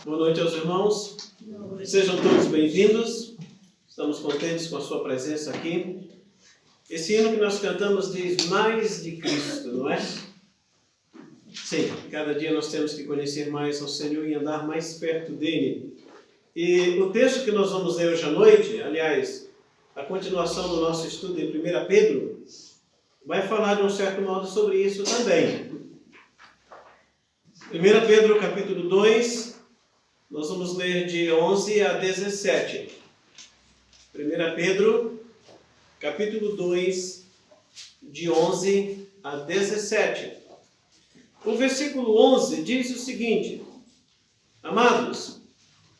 Boa noite aos irmãos. Sejam todos bem-vindos. Estamos contentes com a sua presença aqui. Esse hino que nós cantamos diz mais de Cristo, não é? Sim, cada dia nós temos que conhecer mais ao Senhor e andar mais perto dele. E o texto que nós vamos ler hoje à noite, aliás, a continuação do nosso estudo em 1 Pedro, vai falar de um certo modo sobre isso também. 1 Pedro capítulo 2, nós vamos ler de 11 a 17. 1 Pedro capítulo 2, de 11 a 17. O versículo 11 diz o seguinte: Amados,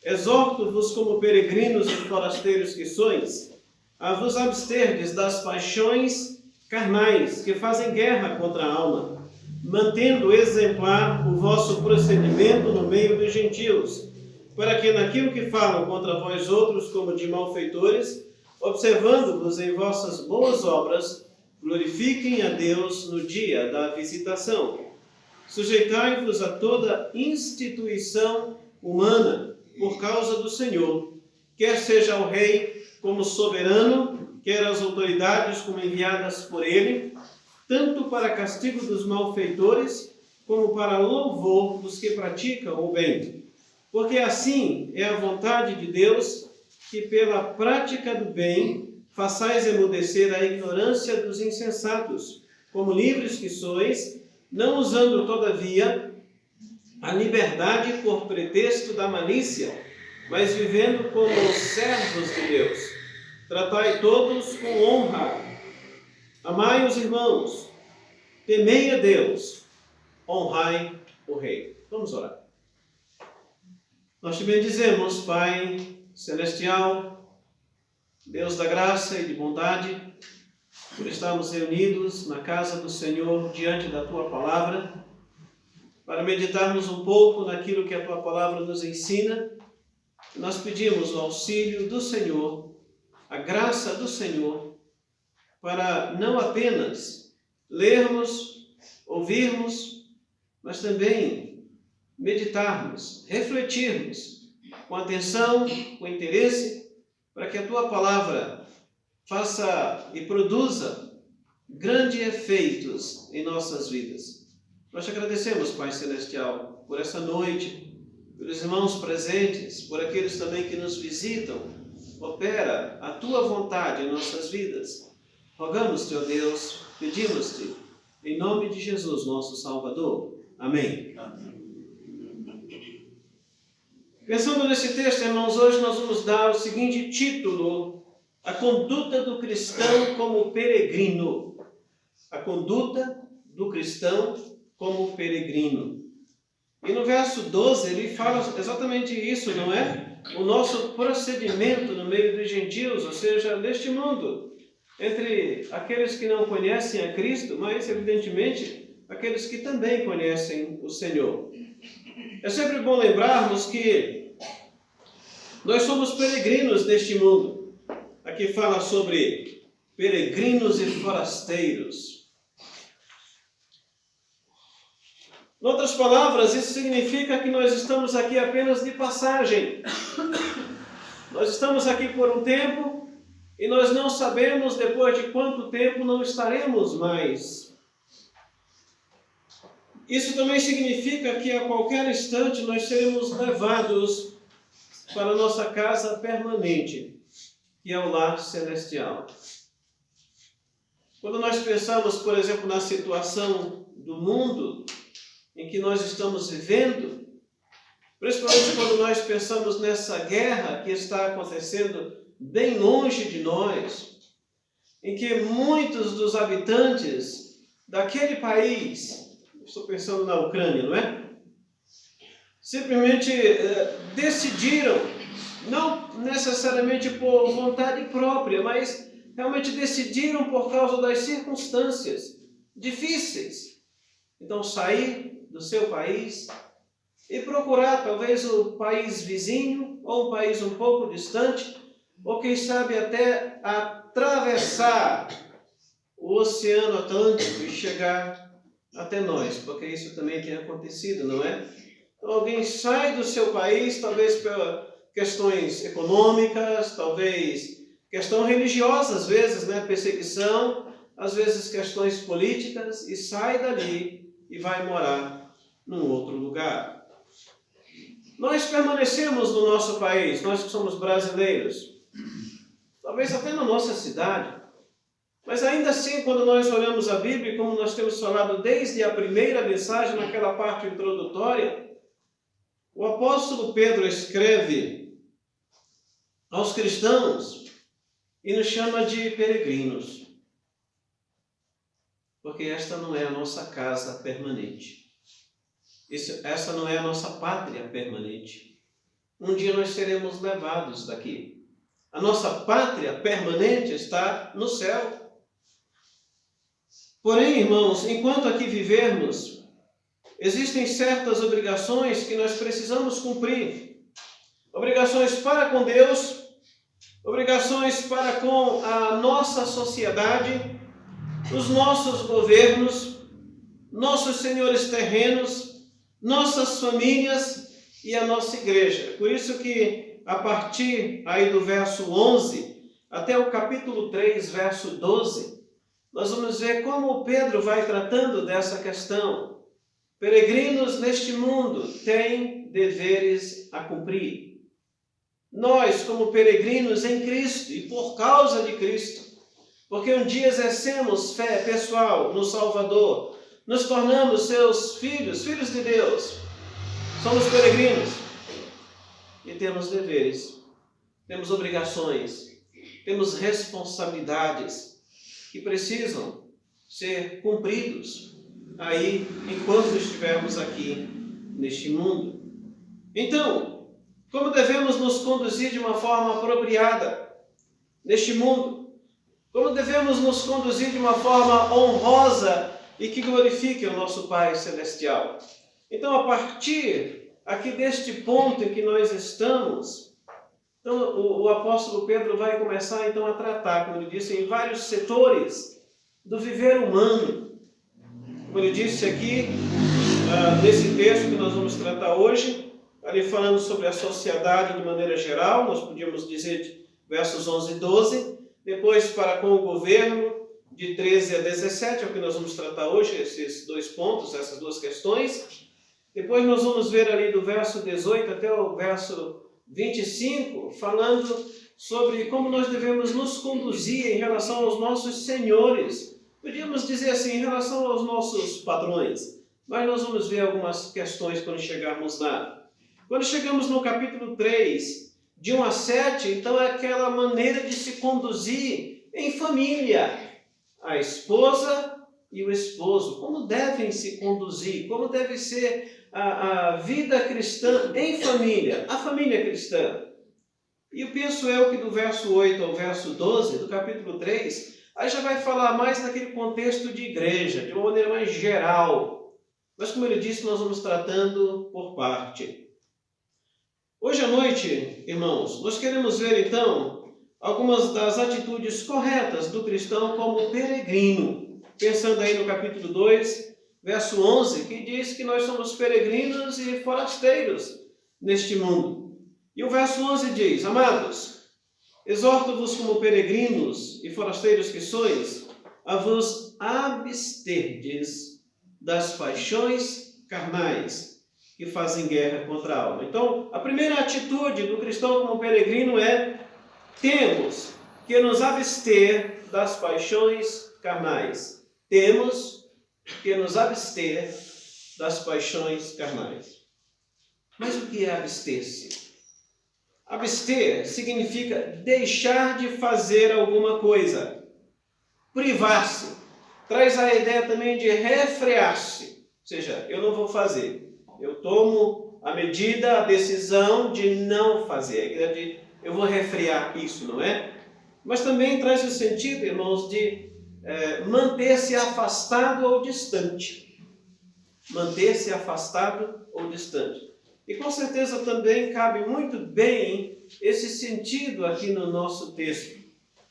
exorto-vos como peregrinos e forasteiros que sois, a vos absterdes das paixões carnais que fazem guerra contra a alma, mantendo exemplar o vosso procedimento no meio dos gentios, para que naquilo que falam contra vós outros como de malfeitores, observando-vos em vossas boas obras, glorifiquem a Deus no dia da visitação. Sujeitai-vos a toda instituição humana por causa do Senhor, quer seja o rei como soberano, quer as autoridades como enviadas por ele, tanto para castigo dos malfeitores, como para louvor dos que praticam o bem. Porque assim é a vontade de Deus, que pela prática do bem façais emudecer a ignorância dos insensatos, como livres que sois, não usando, todavia, a liberdade por pretexto da malícia, mas vivendo como servos de Deus. Tratai todos com honra. Amai os irmãos, temei a Deus, honrai o Rei. Vamos orar. Nós te bendizemos, Pai Celestial, Deus da graça e de bondade, por estarmos reunidos na casa do Senhor diante da Tua Palavra, para meditarmos um pouco naquilo que a Tua Palavra nos ensina. Nós pedimos o auxílio do Senhor, a graça do Senhor, para não apenas lermos, ouvirmos, mas também meditarmos, refletirmos com atenção, com interesse, para que a Tua Palavra faça e produza grandes efeitos em nossas vidas. Nós te agradecemos, Pai Celestial, por essa noite, pelos irmãos presentes, por aqueles também que nos visitam. Opera a Tua vontade em nossas vidas. Rogamos-te, ó Deus, pedimos-te, em nome de Jesus, nosso Salvador. Amém. Pensando nesse texto, irmãos, hoje nós vamos dar o seguinte título: a conduta do cristão como peregrino. A conduta do cristão como peregrino. E no verso 12 ele fala exatamente isso, não é? O nosso procedimento no meio dos gentios, ou seja, neste mundo, entre aqueles que não conhecem a Cristo, mas evidentemente aqueles que também conhecem o Senhor. É sempre bom lembrarmos que nós somos peregrinos neste mundo. Aqui fala sobre peregrinos e forasteiros. Em outras palavras, isso significa que nós estamos aqui apenas de passagem. Nós estamos aqui por um tempo e nós não sabemos depois de quanto tempo não estaremos mais. Isso também significa que a qualquer instante nós seremos levados para a nossa casa permanente, que é o lar celestial. Quando nós pensamos, por exemplo, na situação do mundo em que nós estamos vivendo, principalmente quando nós pensamos nessa guerra que está acontecendo bem longe de nós, em que muitos dos habitantes daquele país, estou pensando na Ucrânia, não é? Simplesmente decidiram, não necessariamente por vontade própria, mas realmente decidiram por causa das circunstâncias difíceis. Então, sair do seu país e procurar talvez o país vizinho ou um país um pouco distante, ou quem sabe até atravessar o Oceano Atlântico e chegar até nós, porque isso também tem acontecido, não é? Então, alguém sai do seu país, talvez por questões econômicas, talvez questão religiosa, às vezes, né? Perseguição, às vezes questões políticas, e sai dali e vai morar num outro lugar. Nós permanecemos no nosso país, nós que somos brasileiros, talvez até na nossa cidade, mas ainda assim, quando nós olhamos a Bíblia, como nós temos falado desde a primeira mensagem, naquela parte introdutória, o apóstolo Pedro escreve aos cristãos e nos chama de peregrinos, porque esta não é a nossa casa permanente. Essa não é a nossa pátria permanente. Um dia nós seremos levados daqui. A nossa pátria permanente está no céu. Porém, irmãos, enquanto aqui vivermos, existem certas obrigações que nós precisamos cumprir. Obrigações para com Deus, obrigações para com a nossa sociedade, os nossos governos, nossos senhores terrenos, nossas famílias e a nossa igreja. Por isso que, a partir aí do verso 11 até o capítulo 3, verso 12, nós vamos ver como Pedro vai tratando dessa questão. Peregrinos neste mundo têm deveres a cumprir. Nós, como peregrinos em Cristo e por causa de Cristo, porque um dia exercemos fé pessoal no Salvador, nos tornamos seus filhos, filhos de Deus, somos peregrinos e temos deveres, temos obrigações, temos responsabilidades que precisam ser cumpridos aí enquanto estivermos aqui neste mundo. Então, como devemos nos conduzir de uma forma apropriada neste mundo? Como devemos nos conduzir de uma forma honrosa e que glorifique o nosso Pai Celestial? Então, a partir aqui deste ponto em que nós estamos, então, o apóstolo Pedro vai começar então a tratar, como ele disse, em vários setores do viver humano. Como ele disse aqui, nesse texto que nós vamos tratar hoje, ali falando sobre a sociedade de maneira geral, nós podíamos dizer versos 11 e 12, depois para com o governo, de 13 a 17, é o que nós vamos tratar hoje, esses dois pontos, essas duas questões. Depois nós vamos ver ali do verso 18 até o verso 25, falando sobre como nós devemos nos conduzir em relação aos nossos senhores. Podíamos dizer assim, em relação aos nossos patrões, mas nós vamos ver algumas questões quando chegarmos lá. Quando chegamos no capítulo 3, de 1 a 7, então é aquela maneira de se conduzir em família. A esposa e o esposo, como devem se conduzir, como deve ser a vida cristã em família, a família cristã. E eu penso que do verso 8 ao verso 12, do capítulo 3, aí já vai falar mais naquele contexto de igreja, de uma maneira mais geral. Mas como ele disse, nós vamos tratando por parte. Hoje à noite, irmãos, nós queremos ver então algumas das atitudes corretas do cristão como peregrino. Pensando aí no capítulo 2, verso 11, que diz que nós somos peregrinos e forasteiros neste mundo. E o verso 11 diz: Amados, exorto-vos como peregrinos e forasteiros que sois, a vos absterdes das paixões carnais que fazem guerra contra a alma. Então, a primeira atitude do cristão como peregrino é: temos que nos abster das paixões carnais. Temos que nos abster das paixões carnais. Mas o que é abster-se? Abster significa deixar de fazer alguma coisa, privar-se. Traz a ideia também de refrear-se, ou seja, eu não vou fazer. Eu tomo a medida, a decisão de não fazer. A ideia de eu vou refrear isso, não é? Mas também traz o sentido, irmãos, de manter-se afastado ou distante. Manter-se afastado ou distante. E com certeza também cabe muito bem esse sentido aqui no nosso texto.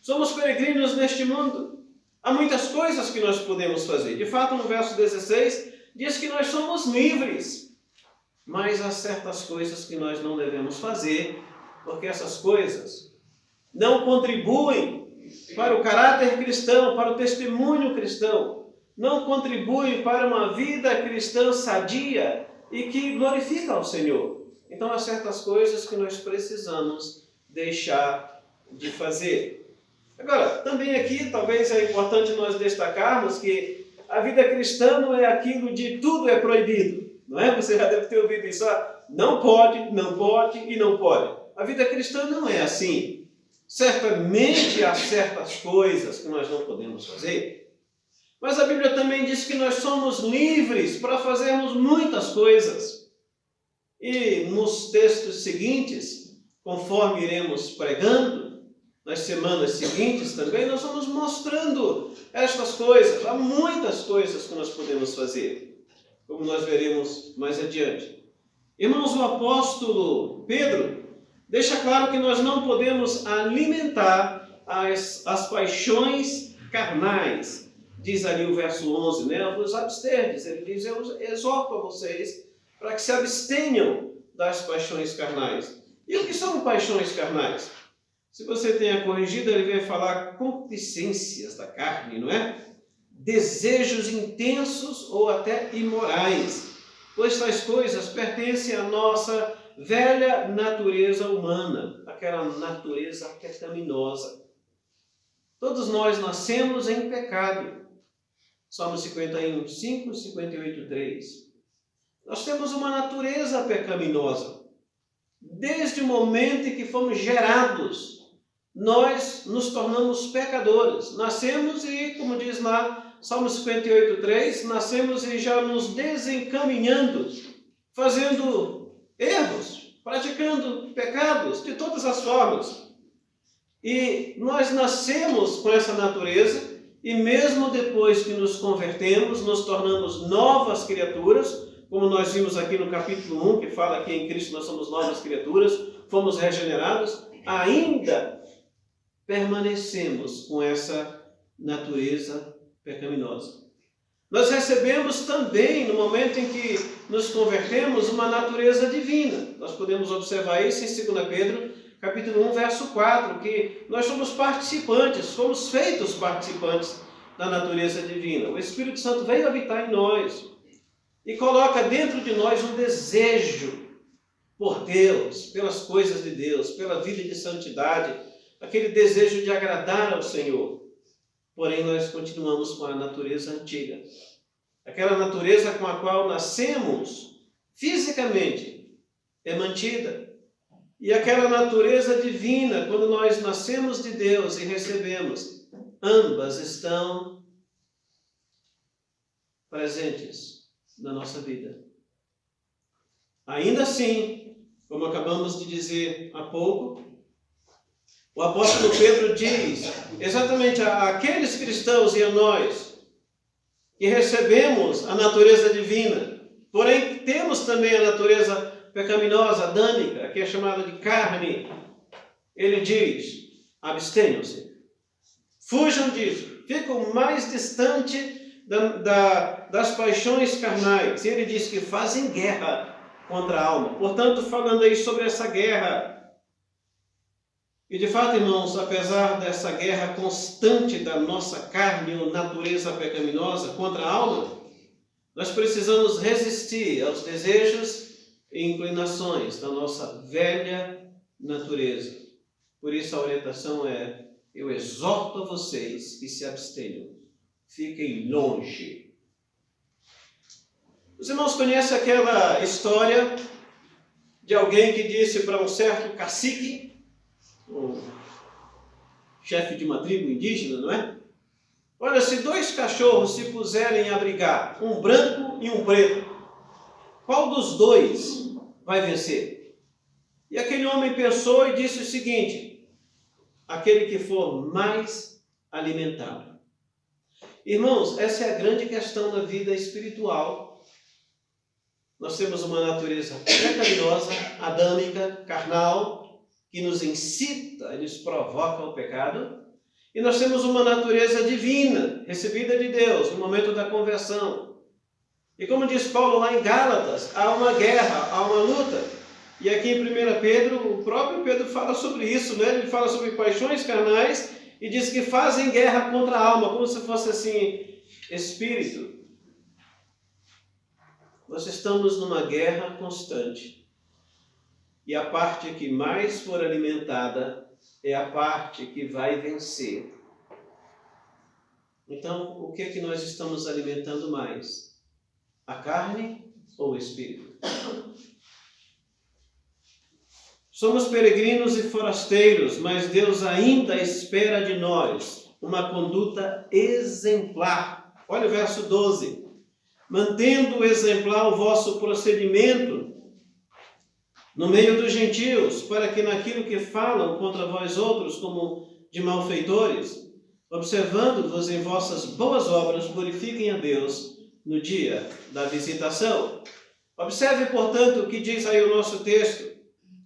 Somos peregrinos neste mundo. Há muitas coisas que nós podemos fazer. De fato, no verso 16, diz que nós somos livres. mas há certas coisas que nós não devemos fazer, porque essas coisas não contribuem para o caráter cristão, para o testemunho cristão, não contribuem para uma vida cristã sadia e que glorifica ao Senhor. Então há certas coisas que nós precisamos deixar de fazer. Agora, também aqui talvez é importante nós destacarmos que a vida cristã não é aquilo de tudo é proibido, não é? Você já deve ter ouvido isso, não pode, não pode e não pode. A vida cristã não é assim. Certamente há certas coisas que nós não podemos fazer, mas a Bíblia também diz que nós somos livres para fazermos muitas coisas. E nos textos seguintes, conforme iremos pregando, nas semanas seguintes também, nós vamos mostrando estas coisas. Há muitas coisas que nós podemos fazer, como nós veremos mais adiante. Irmãos, o apóstolo Pedro deixa claro que nós não podemos alimentar as paixões carnais. Diz ali o verso 11, né? Vos absterdes. Ele diz, eu exorto a vocês para que se abstenham das paixões carnais. E o que são paixões carnais? Se você tem a corrigida, ele vai falar concupiscências da carne, não é? Desejos intensos ou até imorais, pois tais coisas pertencem à nossa velha natureza humana, aquela natureza pecaminosa. Todos nós nascemos em pecado. Salmo 51, 5, 58, 3. Nós temos uma natureza pecaminosa. Desde o momento em que fomos gerados, nós nos tornamos pecadores. Nascemos e, como diz lá, Salmo 58, 3, nascemos e já nos desencaminhando, fazendo erros, praticando pecados de todas as formas. E nós nascemos com essa natureza e mesmo depois que nos convertemos, nos tornamos novas criaturas, como nós vimos aqui no capítulo 1, que fala que em Cristo nós somos novas criaturas, fomos regenerados, ainda permanecemos com essa natureza pecaminosa. Nós recebemos também, no momento em que nos convertemos, uma natureza divina. Nós podemos observar isso em 2 Pedro, capítulo 1, verso 4, que nós somos participantes, fomos feitos participantes da natureza divina. O Espírito Santo veio habitar em nós e coloca dentro de nós um desejo por Deus, pelas coisas de Deus, pela vida de santidade, aquele desejo de agradar ao Senhor. Porém, nós continuamos com a natureza antiga. Aquela natureza com a qual nascemos fisicamente é mantida. E aquela natureza divina, quando nós nascemos de Deus e recebemos, ambas estão presentes na nossa vida. Ainda assim, como acabamos de dizer há pouco, o apóstolo Pedro diz exatamente àqueles cristãos e a nós que recebemos a natureza divina, porém temos também a natureza pecaminosa, adâmica, que é chamada de carne. Ele diz, abstenham-se, fujam disso, ficam mais distante das paixões carnais. E ele diz que fazem guerra contra a alma. Portanto, falando aí sobre essa guerra, e de fato, irmãos, apesar dessa guerra constante da nossa carne ou natureza pecaminosa contra a alma, nós precisamos resistir aos desejos e inclinações da nossa velha natureza. Por isso a orientação é, eu exorto a vocês que se abstenham, fiquem longe. Os irmãos conhecem aquela história de alguém que disse para um certo cacique, um chefe de uma tribo indígena, não é? Olha, se dois cachorros se puserem a brigar, um branco e um preto, qual dos dois vai vencer? E aquele homem pensou e disse o seguinte, aquele que for mais alimentado. Irmãos, essa é a grande questão da vida espiritual. Nós temos uma natureza pecaminosa, adâmica, carnal, que nos incita e nos provoca ao pecado. E nós temos uma natureza divina, recebida de Deus no momento da conversão, E como diz Paulo lá em Gálatas, há uma guerra, há uma luta. E aqui em 1 Pedro, o próprio Pedro fala sobre isso, né? Ele fala sobre paixões carnais e diz que fazem guerra contra a alma, como se fosse assim, espírito. Nós estamos numa guerra constante. E a parte que mais for alimentada é a parte que vai vencer. Então, o que é que nós estamos alimentando mais? A carne ou o espírito? Somos peregrinos e forasteiros, mas Deus ainda espera de nós uma conduta exemplar. Olha o verso 12. Mantendo exemplar o vosso procedimento no meio dos gentios, para que naquilo que falam contra vós outros como de malfeitores, observando-vos em vossas boas obras, glorifiquem a Deus no dia da visitação. Observe, portanto, o que diz aí o nosso texto.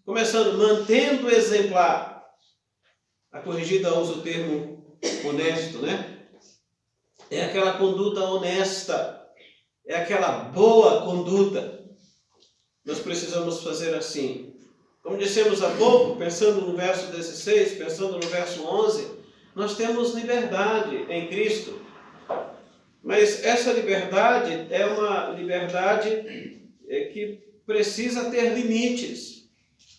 Começando, mantendo exemplar. A corrigida usa o termo honesto, né? É aquela conduta honesta. É aquela boa conduta. Nós precisamos fazer assim. Como dissemos há pouco, pensando no verso 16, pensando no verso 11, nós temos liberdade em Cristo. Mas essa liberdade é uma liberdade que precisa ter limites.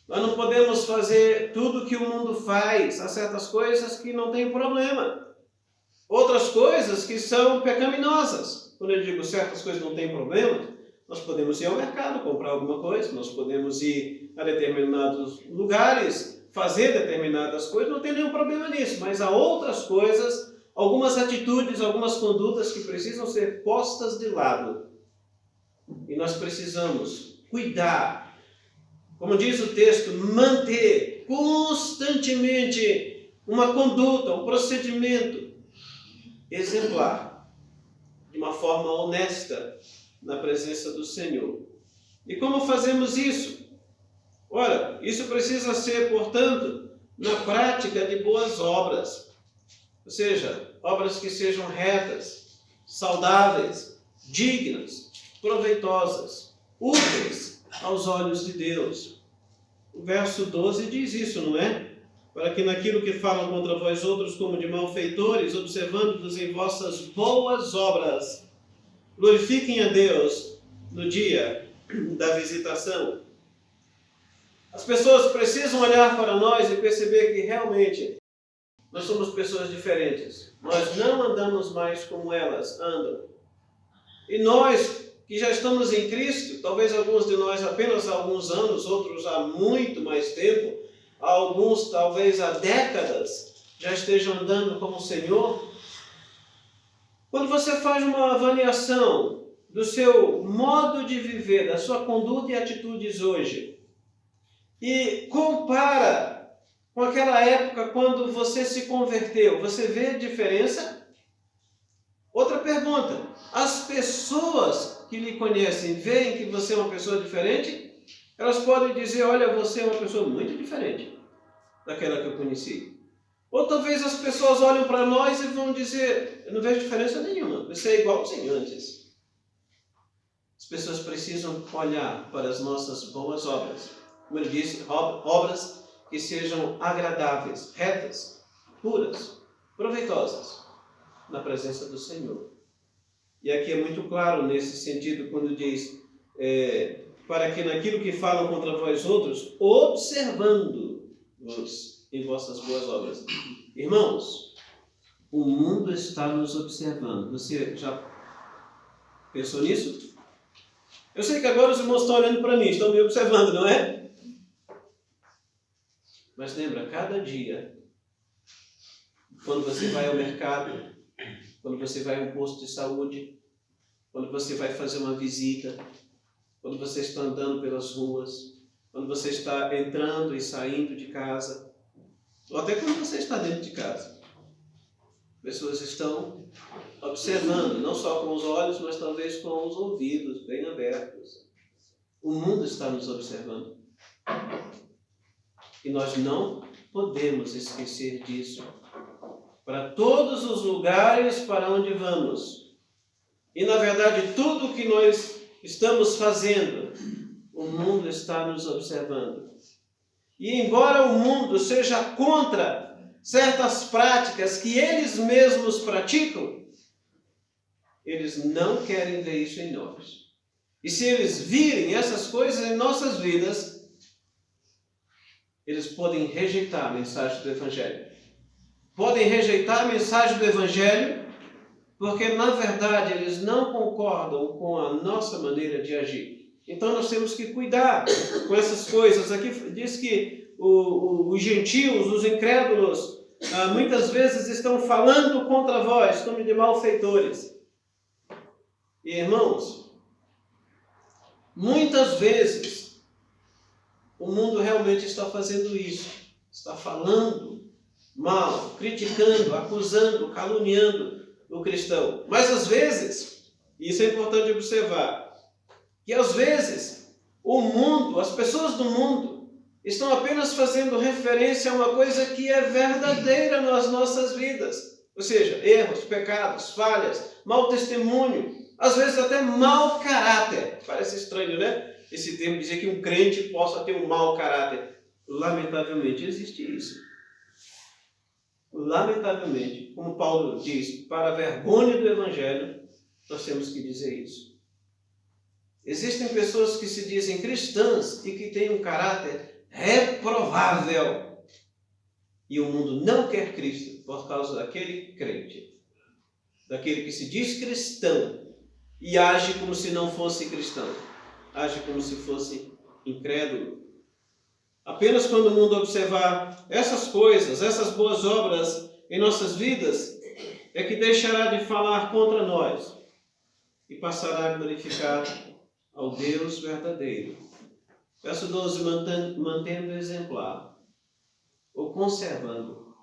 Nós não podemos fazer tudo que o mundo faz. Há certas coisas que não tem problema. Outras coisas que são pecaminosas. Quando eu digo certas coisas não tem problema, nós podemos ir ao mercado comprar alguma coisa, nós podemos ir a determinados lugares, fazer determinadas coisas, não tem nenhum problema nisso. Mas há outras coisas, algumas atitudes, algumas condutas que precisam ser postas de lado. E nós precisamos cuidar. Como diz o texto, manter constantemente uma conduta, um procedimento exemplar, de uma forma honesta na presença do Senhor. E como fazemos isso? Ora, isso precisa ser, portanto, na prática de boas obras. Ou seja, obras que sejam retas, saudáveis, dignas, proveitosas, úteis aos olhos de Deus. O verso 12 diz isso, não é? Para que naquilo que falam contra vós outros como de malfeitores, observando-vos em vossas boas obras, glorifiquem a Deus no dia da visitação. As pessoas precisam olhar para nós e perceber que realmente nós somos pessoas diferentes. Nós não andamos mais como elas andam. E nós que já estamos em Cristo, talvez alguns de nós apenas há alguns anos, outros há muito mais tempo, alguns talvez há décadas, já estejam andando como o Senhor. Quando você faz uma avaliação do seu modo de viver, da sua conduta e atitudes hoje, e compara com aquela época quando você se converteu, você vê a diferença? Outra pergunta, as pessoas que lhe conhecem veem que você é uma pessoa diferente? Elas podem dizer, olha, você é uma pessoa muito diferente daquela que eu conheci. Ou talvez as pessoas olhem para nós e vão dizer, eu não vejo diferença nenhuma, você é igualzinho antes. As pessoas precisam olhar para as nossas boas obras. Como ele disse, obras que sejam agradáveis, retas, puras, proveitosas na presença do Senhor. E aqui é muito claro nesse sentido quando diz, para que naquilo que falam contra vós outros, observando-vos em vossas boas obras. Irmãos, o mundo está nos observando. Você já pensou nisso? Eu sei que agora os irmãos estão olhando para mim, estão me observando, não é? Mas lembra, cada dia, quando você vai ao mercado, quando você vai a um posto de saúde, quando você vai fazer uma visita, quando você está andando pelas ruas, quando você está entrando e saindo de casa, ou até quando você está dentro de casa. Pessoas estão observando, não só com os olhos, mas talvez com os ouvidos bem abertos. O mundo está nos observando. E nós não podemos esquecer disso. Para todos os lugares para onde vamos, E, na verdade, tudo que nós estamos fazendo, o mundo está nos observando. E embora o mundo seja contra certas práticas que eles mesmos praticam, eles não querem ver isso em nós. E se eles virem essas coisas em nossas vidas, eles podem rejeitar a mensagem do Evangelho. Podem rejeitar a mensagem do Evangelho porque, na verdade, eles não concordam com a nossa maneira de agir. Então, nós temos que cuidar com essas coisas. Aqui diz que os gentios, os incrédulos, muitas vezes estão falando contra vós, como de malfeitores. E, irmãos, muitas vezes o mundo realmente está fazendo isso. Está falando mal, criticando, acusando, caluniando o cristão. Mas às vezes, isso é importante observar, que às vezes o mundo, as pessoas do mundo, estão apenas fazendo referência a uma coisa que é verdadeira nas nossas vidas. Ou seja, erros, pecados, falhas, mau testemunho, às vezes até mau caráter. Parece estranho, né? Esse termo dizer que um crente possa ter um mau caráter. Lamentavelmente existe isso. Lamentavelmente, como Paulo diz, para a vergonha do Evangelho, nós temos que dizer isso. Existem pessoas que se dizem cristãs e que têm um caráter reprovável. E o mundo não quer Cristo por causa daquele crente. Daquele que se diz cristão e age como se não fosse cristão. Age como se fosse incrédulo. Apenas quando o mundo observar essas coisas, essas boas obras em nossas vidas, é que deixará de falar contra nós e passará a glorificar ao Deus verdadeiro. Verso 12, mantendo exemplar, ou conservando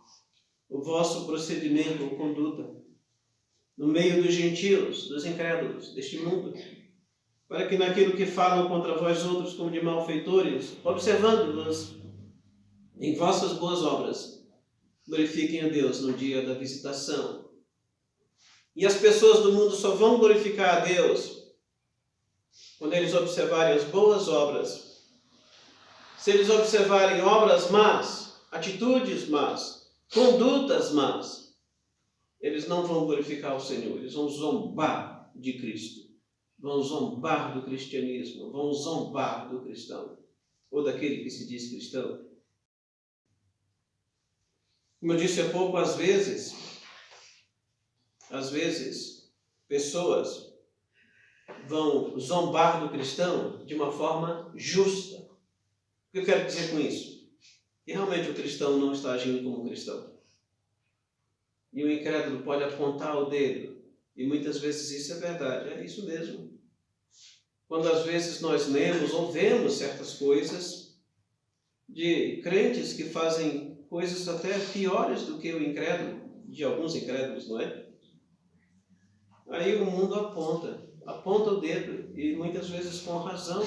o vosso procedimento ou conduta no meio dos gentios, dos incrédulos, deste mundo, para que naquilo que falam contra vós outros como de malfeitores, observando-vos em vossas boas obras, glorifiquem a Deus no dia da visitação. E as pessoas do mundo só vão glorificar a Deus quando eles observarem as boas obras. Se eles observarem obras más, atitudes más, condutas más, eles não vão glorificar o Senhor, eles vão zombar de Cristo. Vão zombar do cristianismo, vão zombar do cristão, ou daquele que se diz cristão. Como eu disse há pouco, às vezes, pessoas vão zombar do cristão de uma forma justa. O que eu quero dizer com isso? Que realmente o cristão não está agindo como cristão. E o incrédulo pode apontar o dedo, e muitas vezes isso é verdade, é isso mesmo. Quando às vezes nós lemos ou vemos certas coisas de crentes que fazem coisas até piores do que o incrédulo, de alguns incrédulos, não é? Aí o mundo aponta o dedo, e muitas vezes com razão.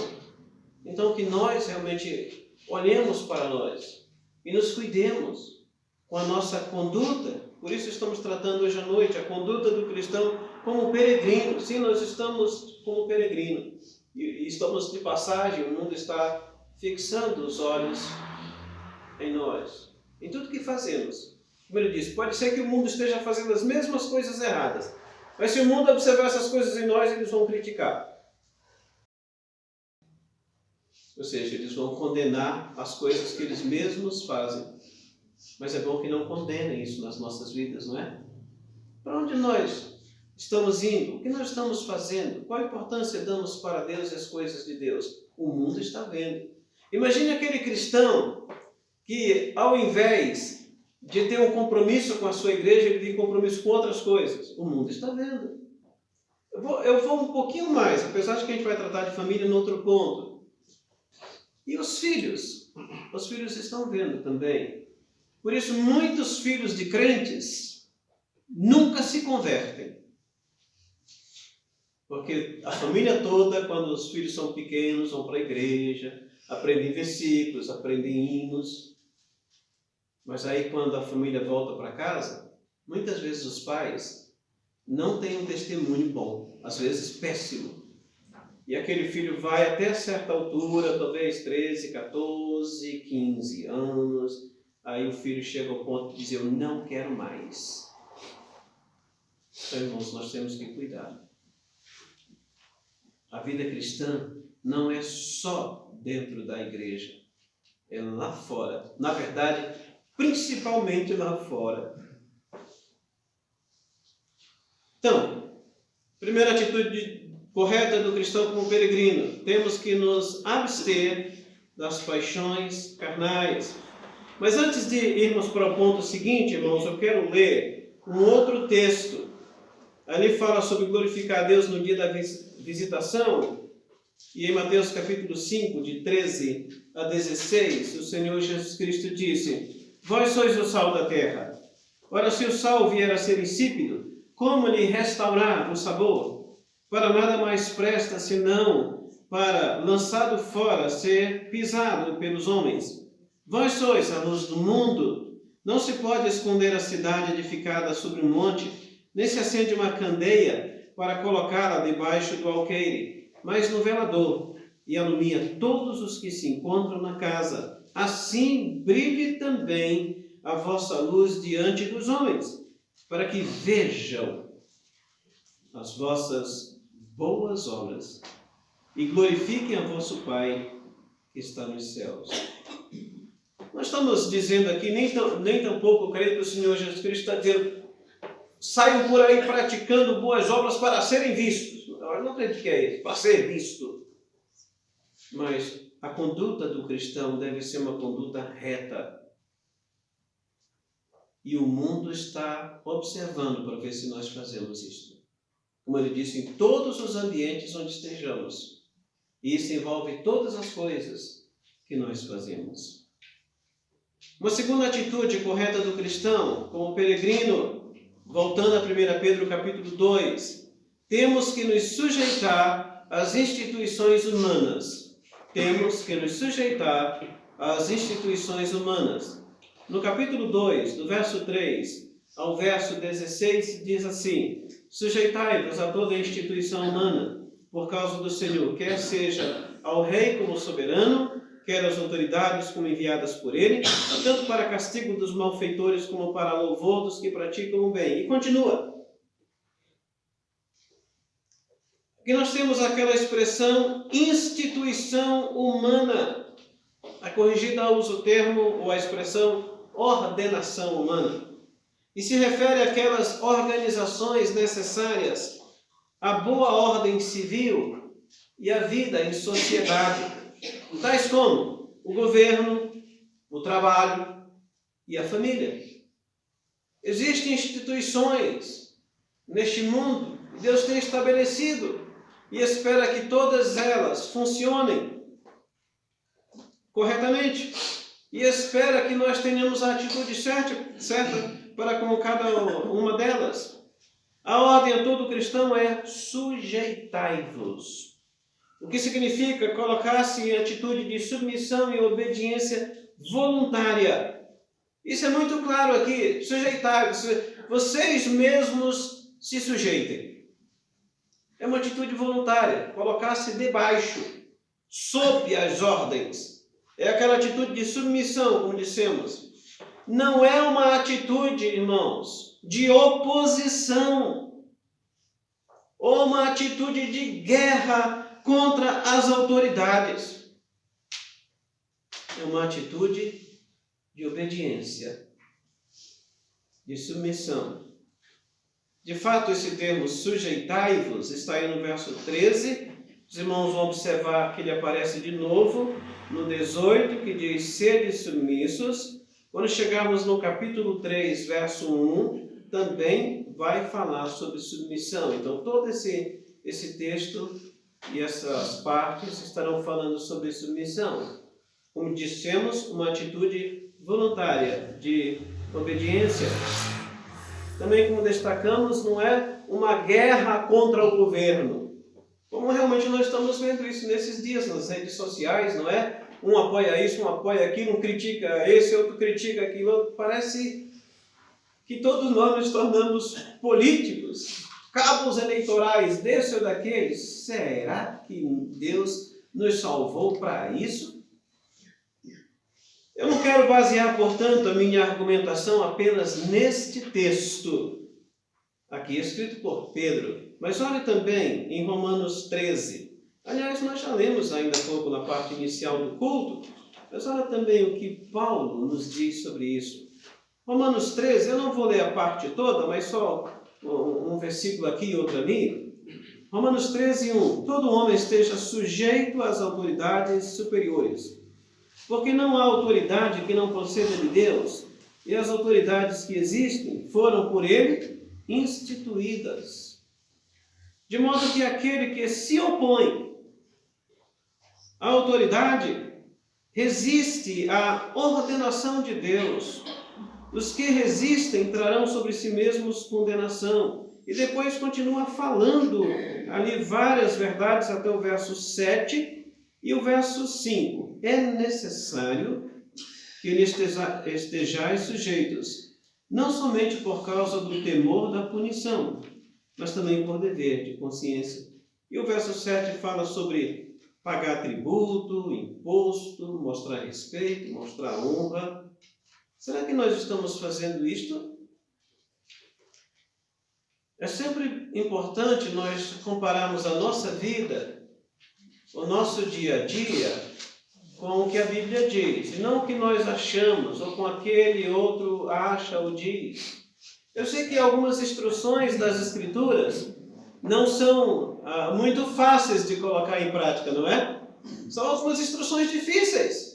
Então que nós realmente olhemos para nós e nos cuidemos com a nossa conduta. Por isso estamos tratando hoje à noite a conduta do cristão como peregrino. Sim, nós estamos como peregrino. E estamos de passagem, o mundo está fixando os olhos em nós. Em tudo que fazemos. Como ele disse, pode ser que o mundo esteja fazendo as mesmas coisas erradas. Mas se o mundo observar essas coisas em nós, eles vão criticar. Ou seja, eles vão condenar as coisas que eles mesmos fazem. Mas é bom que não condenem isso nas nossas vidas, não é? Para onde nós estamos indo? O que nós estamos fazendo? Qual a importância damos para Deus e as coisas de Deus? O mundo está vendo. Imagine aquele cristão que, ao invés de ter um compromisso com a sua igreja, ele tem compromisso com outras coisas. O mundo está vendo. Eu vou um pouquinho mais, apesar de que a gente vai tratar de família no outro ponto. E os filhos? Os filhos estão vendo também. Por isso, muitos filhos de crentes nunca se convertem. Porque a família toda, quando os filhos são pequenos, vão para a igreja, aprendem versículos, aprendem hinos. Mas aí, quando a família volta para casa, muitas vezes os pais não têm um testemunho bom. às vezes péssimo. E aquele filho vai até certa altura, talvez 13, 14, 15 anos. Aí o filho chega ao ponto de dizer, eu não quero mais. Então, irmãos, nós temos que cuidar. A vida cristã não é só dentro da igreja. É lá fora. Na verdade, principalmente lá fora. Então, primeira atitude correta do cristão como peregrino. Temos que nos abster das paixões carnais. Mas antes de irmos para o ponto seguinte, irmãos, eu quero ler um outro texto. Ali fala sobre glorificar a Deus no dia da visitação. E em Mateus capítulo 5, de 13 a 16, o Senhor Jesus Cristo disse, vós sois o sal da terra. Ora, se o sal vier a ser insípido, como lhe restaurar o sabor? Para nada mais presta, senão para, lançado fora, ser pisado pelos homens. Vós sois a luz do mundo. Não se pode esconder a cidade edificada sobre um monte, nem se acende uma candeia para colocá-la debaixo do alqueire, mas no velador, e alumia todos os que se encontram na casa. Assim brilhe também a vossa luz diante dos homens, para que vejam as vossas boas obras e glorifiquem a vosso Pai que está nos céus. Nós estamos dizendo aqui, nem tampouco creio que o Senhor Jesus Cristo está dizendo, saiam por aí praticando boas obras para serem vistos. Eu não acredito que é isso, para ser visto. Mas a conduta do cristão deve ser uma conduta reta. E o mundo está observando para ver se nós fazemos isso. Como ele disse, em todos os ambientes onde estejamos. E isso envolve todas as coisas que nós fazemos. Uma segunda atitude correta do cristão, como peregrino, voltando a 1 Pedro capítulo 2, temos que nos sujeitar às instituições humanas. Temos que nos sujeitar às instituições humanas. No capítulo 2, do verso 3 ao verso 16, diz assim, sujeitai-vos a toda a instituição humana, por causa do Senhor, quer seja ao rei como soberano, quer as autoridades como enviadas por ele, tanto para castigo dos malfeitores como para louvor dos que praticam o bem. E continua. Aqui nós temos aquela expressão instituição humana. A corrigida usa o termo ou a expressão ordenação humana. E se refere àquelas organizações necessárias à boa ordem civil e à vida em sociedade. Tais como o governo, o trabalho e a família. Existem instituições neste mundo que Deus tem estabelecido e espera que todas elas funcionem corretamente e espera que nós tenhamos a atitude certa para com cada uma delas. A ordem a todo cristão é sujeitai-vos. O que significa colocar-se em atitude de submissão e obediência voluntária. Isso é muito claro aqui. Sujeitar-vos. Vocês mesmos se sujeitem. É uma atitude voluntária. Colocar-se debaixo, sob as ordens. É aquela atitude de submissão, como dissemos. Não é uma atitude, irmãos, de oposição. Ou uma atitude de guerra contra as autoridades. É uma atitude de obediência, de submissão. De fato, esse termo sujeitai-vos está aí no verso 13. Os irmãos vão observar que ele aparece de novo no 18, que diz sede submissos. Quando chegarmos no capítulo 3, verso 1, também vai falar sobre submissão. Então, todo esse texto e essas partes estarão falando sobre submissão. Como dissemos, uma atitude voluntária de obediência. Também, como destacamos, não é uma guerra contra o governo. Como realmente nós estamos vendo isso nesses dias nas redes sociais, não é? Um apoia isso, um apoia aquilo, um critica esse, outro critica aquilo. Parece que todos nós nos tornamos políticos. cabos eleitorais desse ou daquele. Será que Deus nos salvou para isso? Eu não quero basear, portanto, a minha argumentação apenas neste texto, aqui escrito por Pedro, mas olhe também em Romanos 13. Aliás, nós já lemos ainda há pouco na parte inicial do culto, mas olha também o que Paulo nos diz sobre isso. Romanos 13, eu não vou ler a parte toda, mas só um versículo aqui e outro ali. Romanos 13, 1. Todo homem esteja sujeito às autoridades superiores, porque não há autoridade que não proceda de Deus, e as autoridades que existem foram por ele instituídas. De modo que aquele que se opõe à autoridade resiste à ordenação de Deus. Os que resistem trarão sobre si mesmos condenação. E depois continua falando ali várias verdades até o verso 7 e o verso 5. É necessário que estejais sujeitos, não somente por causa do temor da punição, mas também por dever de consciência. E o verso 7 fala sobre pagar tributo, imposto, mostrar respeito, mostrar honra. Será que nós estamos fazendo isto? É sempre importante nós compararmos a nossa vida, o nosso dia a dia, com o que a Bíblia diz, e não o que nós achamos, ou com aquele outro acha ou diz. Eu sei que algumas instruções das Escrituras não são muito fáceis de colocar em prática, não é? São algumas instruções difíceis.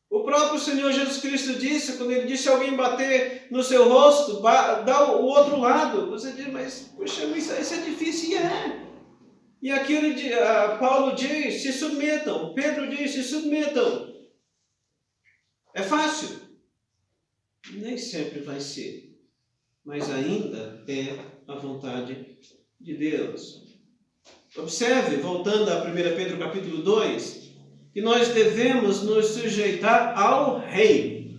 O próprio Senhor Jesus Cristo disse, quando ele disse alguém bater no seu rosto, dá o outro lado. Você diz, mas puxa, isso é difícil. E é. E aqui Paulo diz, se submetam. Pedro diz, se submetam. É fácil? Nem sempre vai ser. Mas ainda é a vontade de Deus. Observe, voltando a 1 Pedro capítulo 2, que nós devemos nos sujeitar ao rei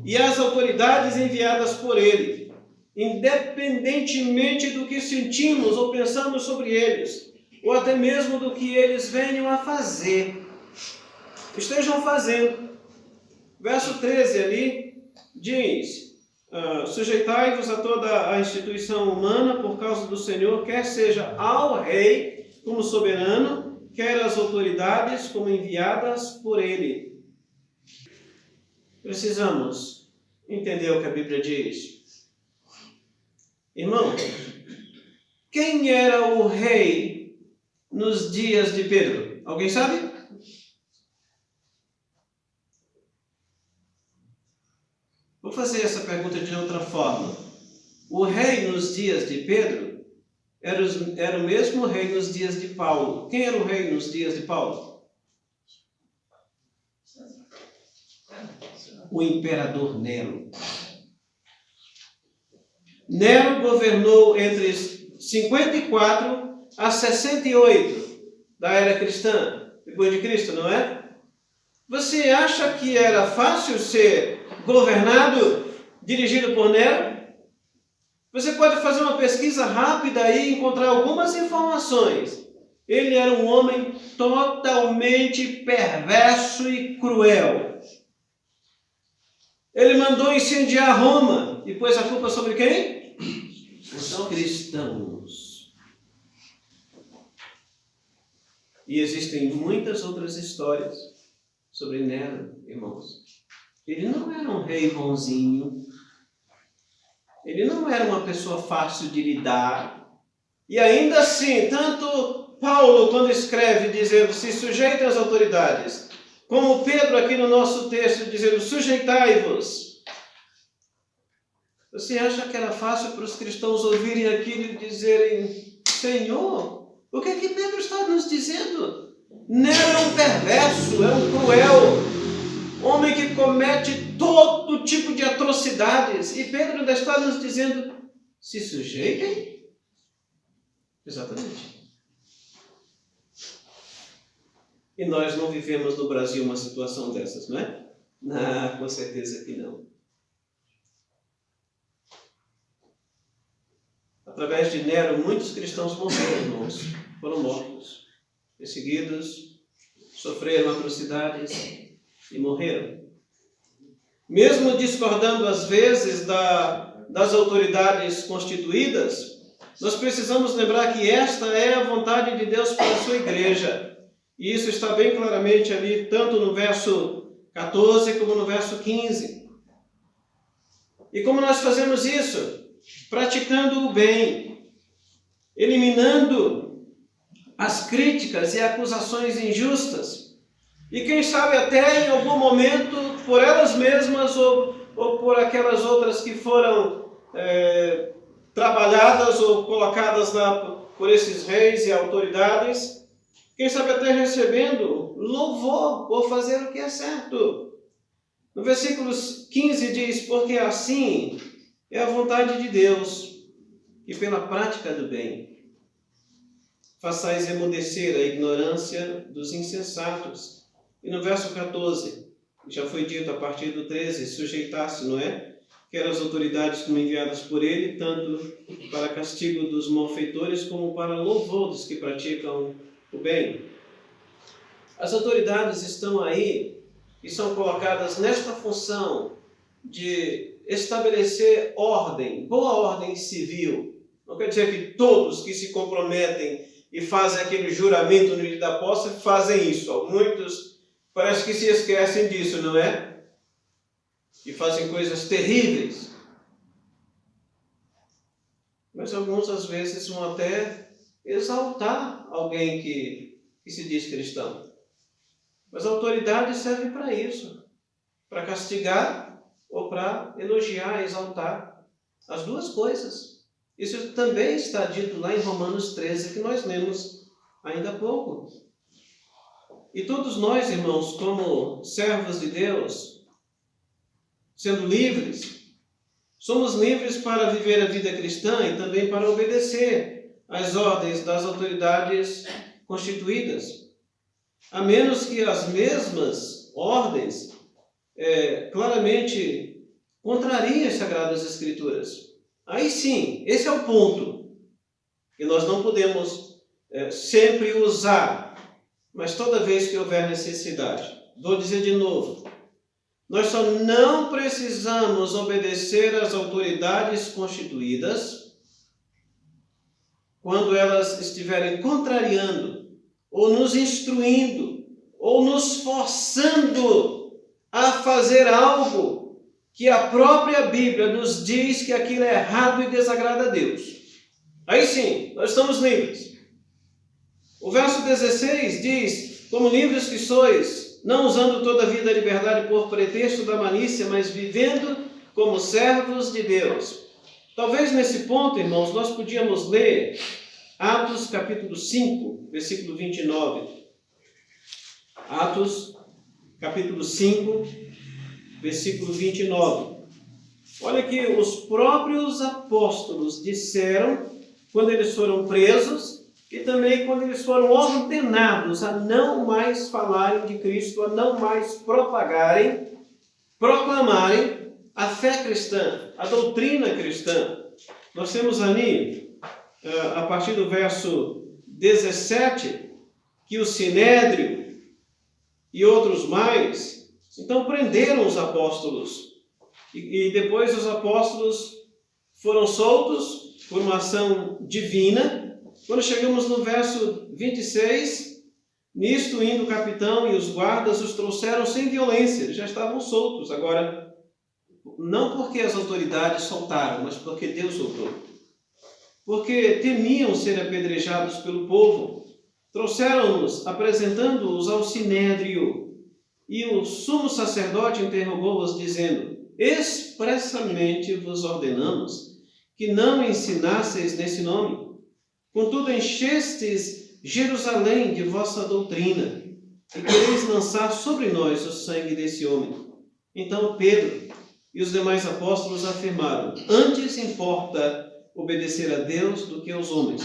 e às autoridades enviadas por ele, independentemente do que sentimos ou pensamos sobre eles, ou até mesmo do que eles venham a fazer, estejam fazendo. Verso 13 ali diz, sujeitai-vos a toda a instituição humana por causa do Senhor, quer seja ao rei como soberano, quer as autoridades como enviadas por ele. Precisamos entender o que a Bíblia diz. Irmão, quem era o rei nos dias de Pedro? Alguém sabe? Vou fazer essa pergunta de outra forma. O rei nos dias de Pedro era o mesmo rei nos dias de Paulo. Quem era o rei nos dias de Paulo? O imperador Nero. Nero governou entre 54 a 68 da era cristã, depois de Cristo, não é? Você acha que era fácil ser governado, dirigido por Nero? Você pode fazer uma pesquisa rápida e encontrar algumas informações. Ele era um homem totalmente perverso e cruel. Ele mandou incendiar Roma e pôs a culpa sobre quem? Os cristãos. E existem muitas outras histórias sobre Nero, irmãos. Ele não era um rei bonzinho. Ele não era uma pessoa fácil de lidar. E ainda assim, tanto Paulo, quando escreve dizendo se sujeitem às autoridades, como Pedro aqui no nosso texto dizendo sujeitai-vos. Você acha que era fácil para os cristãos ouvirem aquilo e dizerem, Senhor, o que é que Pedro está nos dizendo? Nero é um perverso, é um cruel homem que comete todo tipo de atrocidades. E Pedro ainda está nos dizendo, se sujeitem? Exatamente. E nós não vivemos no Brasil uma situação dessas, não é? Não, com certeza que não. A através de Nero, muitos cristãos morreram, irmãos. Foram mortos, perseguidos, sofreram atrocidades e morreram. Mesmo discordando às vezes das autoridades constituídas, nós precisamos lembrar que esta é a vontade de Deus para a sua igreja. E isso está bem claramente ali, tanto no verso 14 como no verso 15. E como nós fazemos isso? Praticando o bem, eliminando as críticas e acusações injustas. E quem sabe até em algum momento, por elas mesmas ou por aquelas outras que foram trabalhadas ou colocadas por esses reis e autoridades, quem sabe até recebendo louvor por fazer o que é certo. No versículo 15 diz, porque assim é a vontade de Deus, que pela prática do bem façais emudecer a ignorância dos insensatos. E no verso 14, já foi dito a partir do 13, sujeitar-se, não é? Quer as autoridades como enviadas por ele, tanto para castigo dos malfeitores, como para louvor dos que praticam o bem. As autoridades estão aí e são colocadas nesta função de estabelecer ordem, boa ordem civil. Não quer dizer que todos que se comprometem e fazem aquele juramento no dia da posse fazem isso. Muitos parece que se esquecem disso, não é? E fazem coisas terríveis. Mas alguns, às vezes, vão até exaltar alguém que se diz cristão. Mas a autoridade serve para isso. Para castigar ou para elogiar, exaltar. As duas coisas. Isso também está dito lá em Romanos 13, que nós lemos ainda há pouco. E todos nós, irmãos, como servos de Deus, sendo livres, somos livres para viver a vida cristã e também para obedecer às ordens das autoridades constituídas. A menos que as mesmas ordens claramente contrariem as Sagradas Escrituras. Aí sim, esse é o ponto. E nós não podemos sempre usar, mas toda vez que houver necessidade. Vou dizer de novo. Nós só não precisamos obedecer às autoridades constituídas quando elas estiverem contrariando, ou nos instruindo, ou nos forçando a fazer algo que a própria Bíblia nos diz que aquilo é errado e desagrada a Deus. Aí sim, nós estamos livres. O verso 16 diz, como livres que sois, não usando todavia da liberdade por pretexto da malícia, mas vivendo como servos de Deus. Talvez nesse ponto, irmãos, nós podíamos ler Atos capítulo 5, versículo 29. Atos capítulo 5, versículo 29. Olha que os próprios apóstolos disseram, quando eles foram presos, e também quando eles foram ordenados a não mais falarem de Cristo, a não mais proclamarem a fé cristã, a doutrina cristã. Nós temos ali, a partir do verso 17, que o Sinédrio e outros mais, então prenderam os apóstolos. E depois os apóstolos foram soltos por uma ação divina. Quando chegamos no verso 26, nisto indo o capitão e os guardas os trouxeram sem violência, eles já estavam soltos. Agora, não porque as autoridades soltaram, mas porque Deus soltou. Porque temiam ser apedrejados pelo povo. Trouxeram-nos, apresentando-os ao Sinédrio. E o sumo sacerdote interrogou-os, dizendo, expressamente vos ordenamos que não ensinasseis nesse nome. Contudo, enchestes Jerusalém de vossa doutrina, e quereis lançar sobre nós o sangue desse homem. Então Pedro e os demais apóstolos afirmaram, antes importa obedecer a Deus do que aos homens.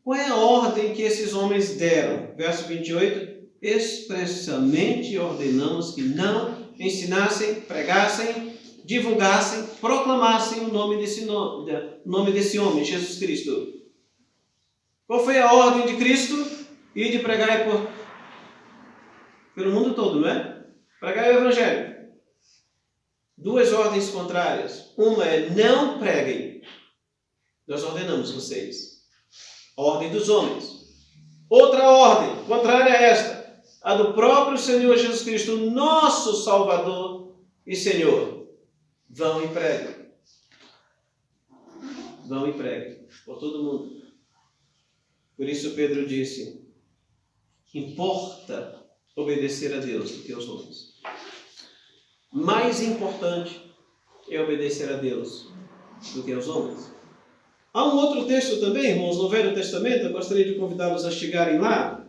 Qual é a ordem que esses homens deram? Verso 28, expressamente ordenamos que não ensinassem, pregassem divulgassem, proclamassem o nome desse homem, Jesus Cristo. Qual foi a ordem de Cristo? Ir de pregar pelo mundo todo, não é? Pregar o Evangelho. Duas ordens contrárias. Uma é: não preguem. Nós ordenamos vocês. Ordem dos homens. Outra ordem, contrária a esta, a do próprio Senhor Jesus Cristo, nosso Salvador e Senhor. Vão e preguem. Vão e preguem por todo mundo. Por isso Pedro disse: importa obedecer a Deus do que aos homens. Mais importante é obedecer a Deus do que aos homens. Há um outro texto também, irmãos, no Velho Testamento, eu gostaria de convidá-los a chegarem lá,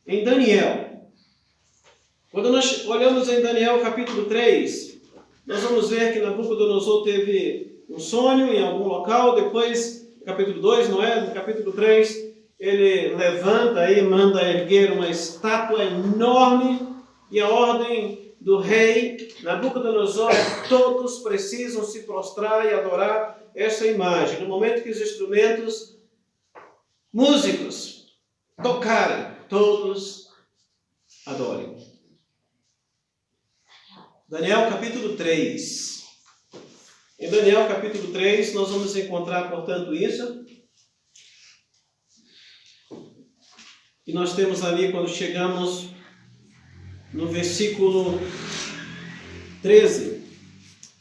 em Daniel. Quando nós olhamos em Daniel capítulo 3, nós vamos ver que Nabucodonosor teve um sonho em algum local, depois, capítulo 2, não é? No capítulo 3, ele levanta e manda erguer uma estátua enorme, e a ordem do rei Nabucodonosor, todos precisam se prostrar e adorar essa imagem. No momento que os instrumentos músicos tocarem, todos adorem. Daniel capítulo 3. Em Daniel capítulo 3 nós vamos encontrar, portanto, isso. E nós temos ali, quando chegamos no versículo 13,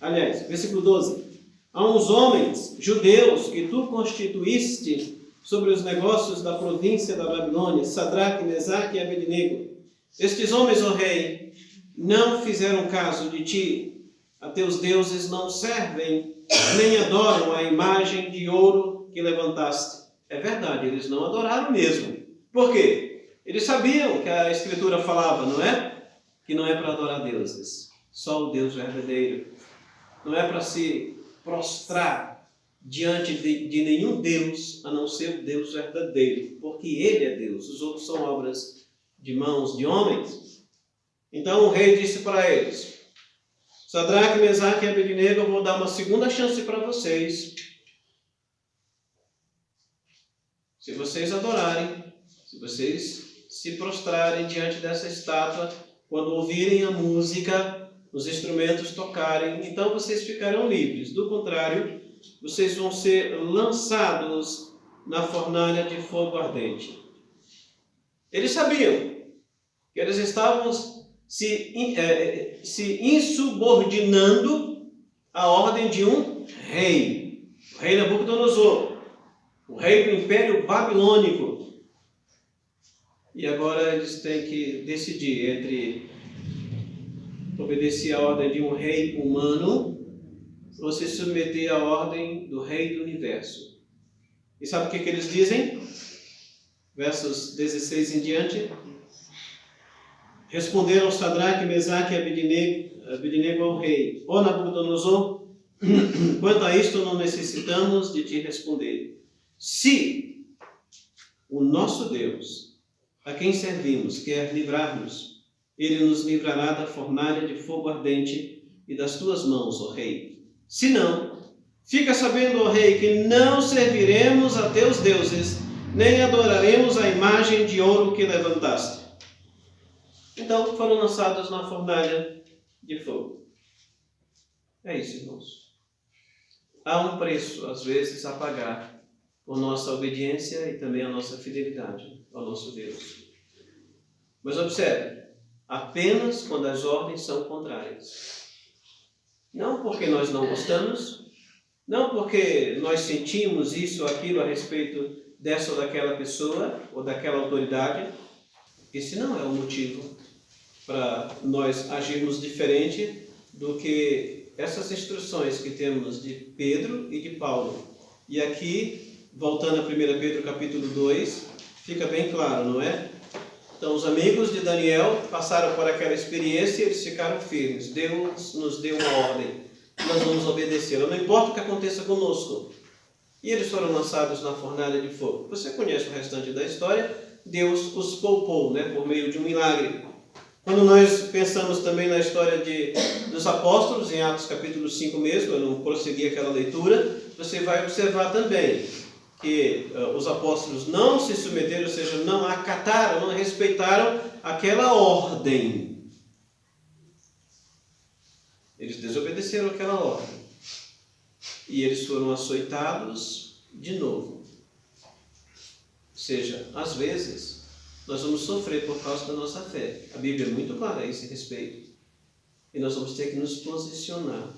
aliás, versículo 12. Há uns homens judeus que tu constituíste sobre os negócios da província da Babilônia, Sadraque, Mesaque e Abednego. Estes homens, ó rei, não fizeram caso de ti. A teus deuses não servem, nem adoram a imagem de ouro que levantaste. É verdade, eles não adoraram mesmo. Por quê? Eles sabiam que a Escritura falava, não é? Que não é para adorar deuses, só o Deus verdadeiro. Não é para se prostrar diante de nenhum Deus, a não ser o Deus verdadeiro, porque Ele é Deus, os outros são obras de mãos de homens. Então o rei disse para eles: Sadraque, Mesaque e Abednego, eu vou dar uma segunda chance para vocês. Se vocês adorarem, se vocês se prostrarem diante dessa estátua, quando ouvirem a música, os instrumentos tocarem, então vocês ficarão livres. Do contrário, vocês vão ser lançados na fornalha de fogo ardente. Eles sabiam que eles estavam se insubordinando à ordem de um rei, o rei Nabucodonosor, o rei do Império Babilônico. E agora eles têm que decidir entre obedecer à ordem de um rei humano ou se submeter à ordem do rei do universo. E sabe o que eles dizem? Versos 16 em diante. Responderam Sadraque, Mesaque e Abednego ao rei: ó Nabucodonosor, quanto a isto não necessitamos de te responder. Se o nosso Deus, a quem servimos, quer livrar-nos, Ele nos livrará da fornalha de fogo ardente e das tuas mãos, ó rei. Se não, fica sabendo, ó rei, que não serviremos a teus deuses, nem adoraremos a imagem de ouro que levantaste. Então foram lançados na fornalha de fogo. É isso, irmãos. Há um preço, às vezes, a pagar por nossa obediência e também a nossa fidelidade ao nosso Deus. Mas observe, apenas quando as ordens são contrárias. Não porque nós não gostamos, não porque nós sentimos isso ou aquilo a respeito dessa ou daquela pessoa ou daquela autoridade. Esse não é o motivo para nós agirmos diferente do que essas instruções que temos de Pedro e de Paulo. E aqui, voltando a 1 Pedro capítulo 2, fica bem claro, não é? Então, os amigos de Daniel passaram por aquela experiência e eles ficaram firmes. Deus nos deu uma ordem, nós vamos obedecê-la, não importa o que aconteça conosco. E eles foram lançados na fornalha de fogo. Você conhece o restante da história? Deus os poupou, por meio de um milagre. Quando nós pensamos também na história dos apóstolos, em Atos capítulo 5 mesmo, eu não prossegui aquela leitura, você vai observar também que os apóstolos não se submeteram, ou seja, não acataram, não respeitaram aquela ordem. Eles desobedeceram aquela ordem. E eles foram açoitados de novo. Ou seja, às vezes, nós vamos sofrer por causa da nossa fé. A Bíblia é muito clara a esse respeito. E nós vamos ter que nos posicionar.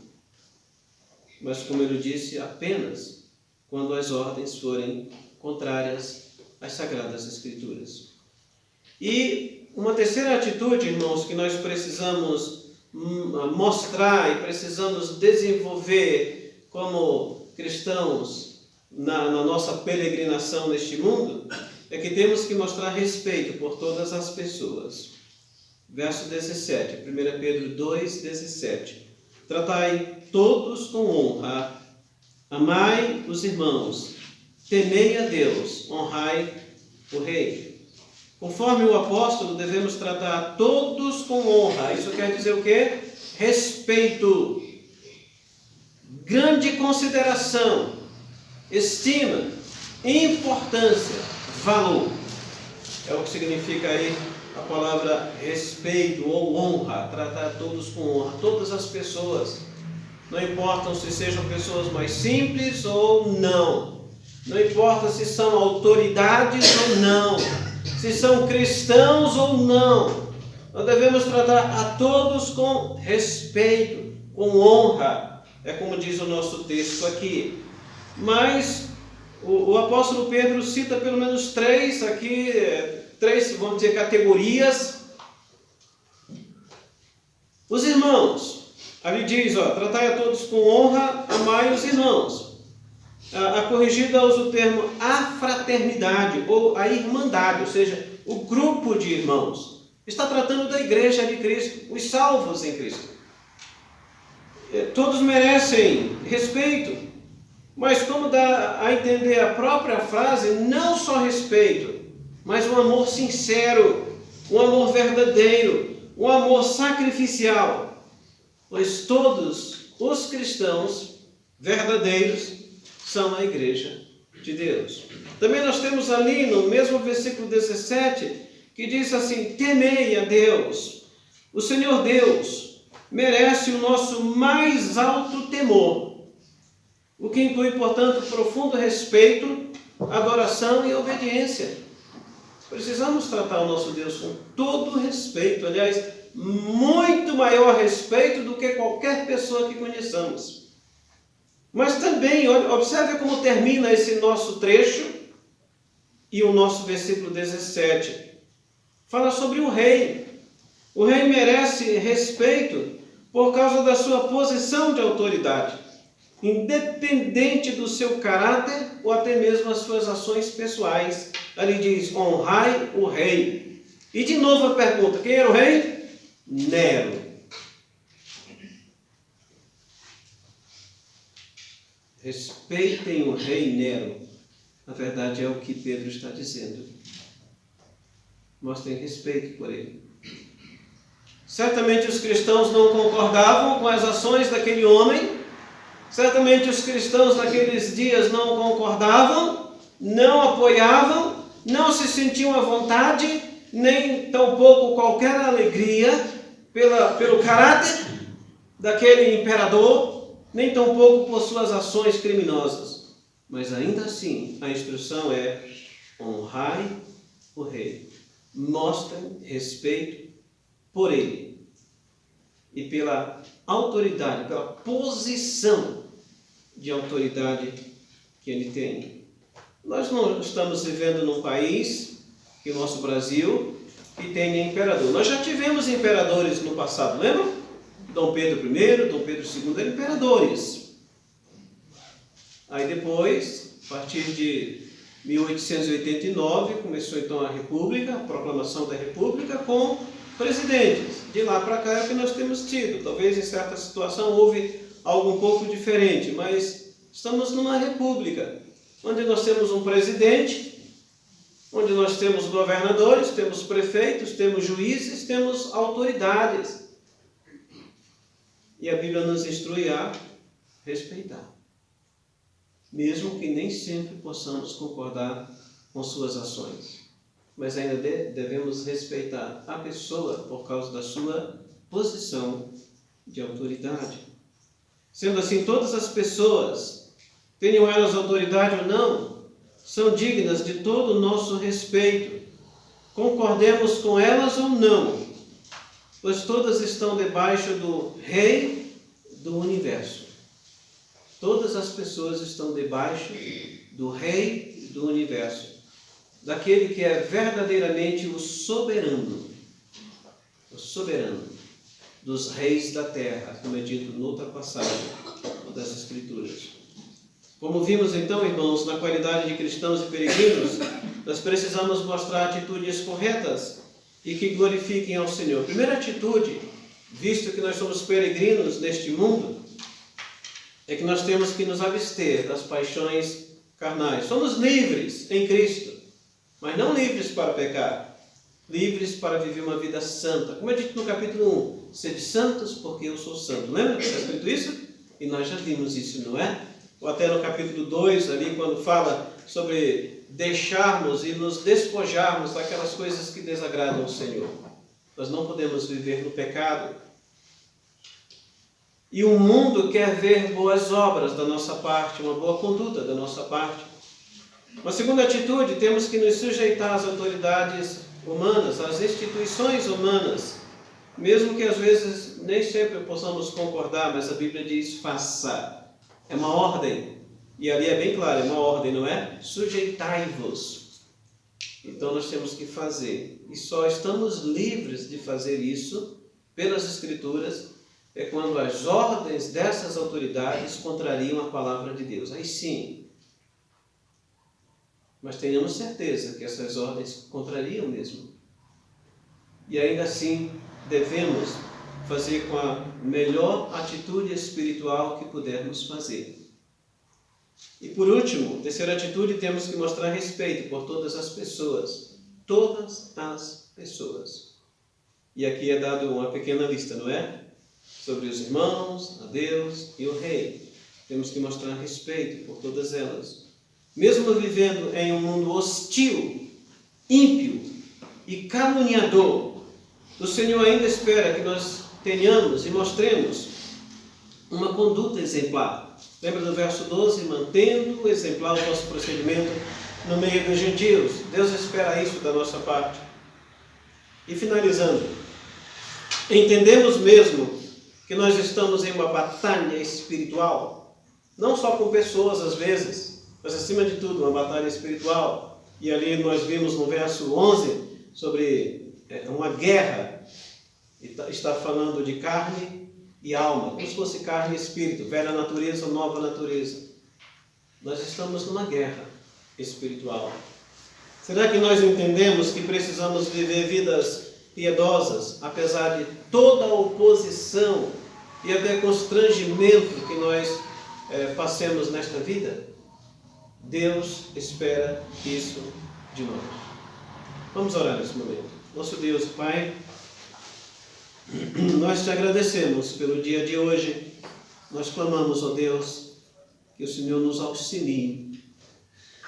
Mas, como ele disse, apenas quando as ordens forem contrárias às Sagradas Escrituras. E uma terceira atitude, irmãos, que nós precisamos mostrar e precisamos desenvolver como cristãos na nossa peregrinação neste mundo, é que temos que mostrar respeito por todas as pessoas. Verso 17, 1 Pedro 2, 17. Tratai todos com honra, amai os irmãos, temei a Deus, honrai o Rei. Conforme o apóstolo, devemos tratar todos com honra. Isso quer dizer o quê? Respeito, grande consideração, estima, importância, valor. É o que significa aí a palavra respeito ou honra. Tratar todos com honra, todas as pessoas. Não importam se sejam pessoas mais simples ou não. Não importa se são autoridades ou não. Se são cristãos ou não. Nós devemos tratar a todos com respeito, com honra. É como diz o nosso texto aqui. Mas o apóstolo Pedro cita pelo menos três, vamos dizer, categorias. Os irmãos. Ali diz, tratai a todos com honra, amai os irmãos. A corrigida usa o termo a fraternidade ou a irmandade, ou seja, o grupo de irmãos. Está tratando da igreja de Cristo, os salvos em Cristo. Todos merecem respeito, mas como dá a entender a própria frase, não só respeito, mas um amor sincero, um amor verdadeiro, um amor sacrificial. Pois todos os cristãos verdadeiros são a igreja de Deus. Também nós temos ali no mesmo versículo 17, que diz assim, temei a Deus. O Senhor Deus merece o nosso mais alto temor, o que inclui, portanto, profundo respeito, adoração e obediência. Precisamos tratar o nosso Deus com todo respeito, aliás, muito maior respeito do que qualquer pessoa que conheçamos. Mas também, observe como termina esse nosso trecho e o nosso versículo 17. Fala sobre o rei. O rei merece respeito por causa da sua posição de autoridade, independente do seu caráter ou até mesmo as suas ações pessoais. Ali diz, honrai o rei. E de novo a pergunta, quem era o rei? Nero. Respeitem o rei Nero. Na verdade é o que Pedro está dizendo. Mostrem respeito por ele. Certamente os cristãos não concordavam com as ações daquele homem. Certamente os cristãos naqueles dias não concordavam, não apoiavam, não se sentiam à vontade, nem tampouco qualquer alegria pelo caráter daquele imperador, nem tampouco por suas ações criminosas. Mas ainda assim, a instrução é honrai o rei. Mostrem respeito por ele e pela autoridade, pela posição de autoridade que ele tem. Nós não estamos vivendo num país, que é o nosso Brasil, que tem imperador. Nós já tivemos imperadores no passado, lembra? Dom Pedro I, Dom Pedro II eram imperadores. Aí depois, a partir de 1889, começou então a República, a proclamação da República com presidentes. De lá para cá é o que nós temos tido. Talvez em certa situação houve algo um pouco diferente, mas estamos numa república, onde nós temos um presidente onde nós temos governadores, temos prefeitos, temos juízes, temos autoridades. E a Bíblia nos instrui a respeitar, mesmo que nem sempre possamos concordar com suas ações. Mas ainda devemos respeitar a pessoa por causa da sua posição de autoridade. Sendo assim, todas as pessoas, tenham elas autoridade ou não, são dignas de todo o nosso respeito. Concordemos com elas ou não, pois todas estão debaixo do Rei do Universo. Todas as pessoas estão debaixo do Rei do Universo, daquele que é verdadeiramente o soberano dos reis da terra, como é dito noutra passagem das Escrituras. Como vimos então, irmãos, na qualidade de cristãos e peregrinos, nós precisamos mostrar atitudes corretas e que glorifiquem ao Senhor. Primeira atitude, visto que nós somos peregrinos neste mundo, é que nós temos que nos abster das paixões carnais. Somos livres em Cristo, mas não livres para pecar, livres para viver uma vida santa. Como é dito no capítulo 1, sede santos porque eu sou santo. Lembra que está escrito isso? E nós já vimos isso, não é? Ou até no capítulo 2, ali, quando fala sobre deixarmos e nos despojarmos daquelas coisas que desagradam ao Senhor. Nós não podemos viver no pecado. E o mundo quer ver boas obras da nossa parte, uma boa conduta da nossa parte. Uma segunda atitude, temos que nos sujeitar às autoridades humanas, às instituições humanas, mesmo que às vezes nem sempre possamos concordar, mas a Bíblia diz faça. É uma ordem, e ali é bem claro, é uma ordem, não é? Sujeitai-vos. Então nós temos que fazer, e só estamos livres de fazer isso pelas Escrituras, é quando as ordens dessas autoridades contrariam a palavra de Deus. Aí sim. Mas tenhamos certeza que essas ordens contrariam mesmo. E ainda assim devemos fazer com a melhor atitude espiritual que pudermos fazer. E por último, terceira atitude, temos que mostrar respeito por todas as pessoas. Todas as pessoas. E aqui é dado uma pequena lista, não é? Sobre os irmãos, a Deus e o Rei. Temos que mostrar respeito por todas elas. Mesmo vivendo em um mundo hostil, ímpio e caluniador, o Senhor ainda espera que nós tenhamos e mostremos uma conduta exemplar. Lembra do verso 12? Mantendo exemplar o nosso procedimento no meio dos gentios. Deus espera isso da nossa parte. E finalizando, entendemos mesmo que nós estamos em uma batalha espiritual, não só com pessoas às vezes, mas acima de tudo uma batalha espiritual. E ali nós vimos no verso 11 sobre uma guerra, está falando de carne e alma, como se fosse carne e espírito, velha natureza, nova natureza. Nós estamos numa guerra espiritual. Será que nós entendemos que precisamos viver vidas piedosas, apesar de toda a oposição e até constrangimento que nós passemos nesta vida? Deus espera isso de nós. Vamos orar nesse momento. Nosso Deus, Pai, nós te agradecemos pelo dia de hoje. Nós clamamos, ó Deus, que o Senhor nos auxilie,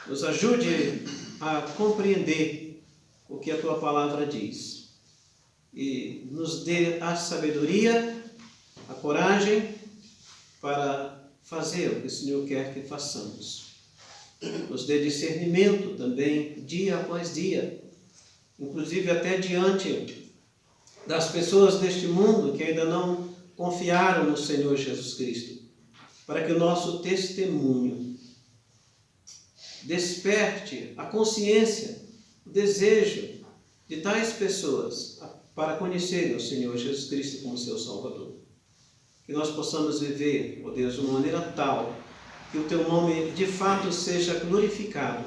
nos ajude a compreender o que a Tua palavra diz e nos dê a sabedoria, a coragem para fazer o que o Senhor quer que façamos. Nos dê discernimento também, dia após dia, inclusive até diante das pessoas deste mundo que ainda não confiaram no Senhor Jesus Cristo, para que o nosso testemunho desperte a consciência, o desejo de tais pessoas para conhecerem o Senhor Jesus Cristo como seu Salvador. Que nós possamos viver, ó Deus, de uma maneira tal que o Teu nome de fato seja glorificado.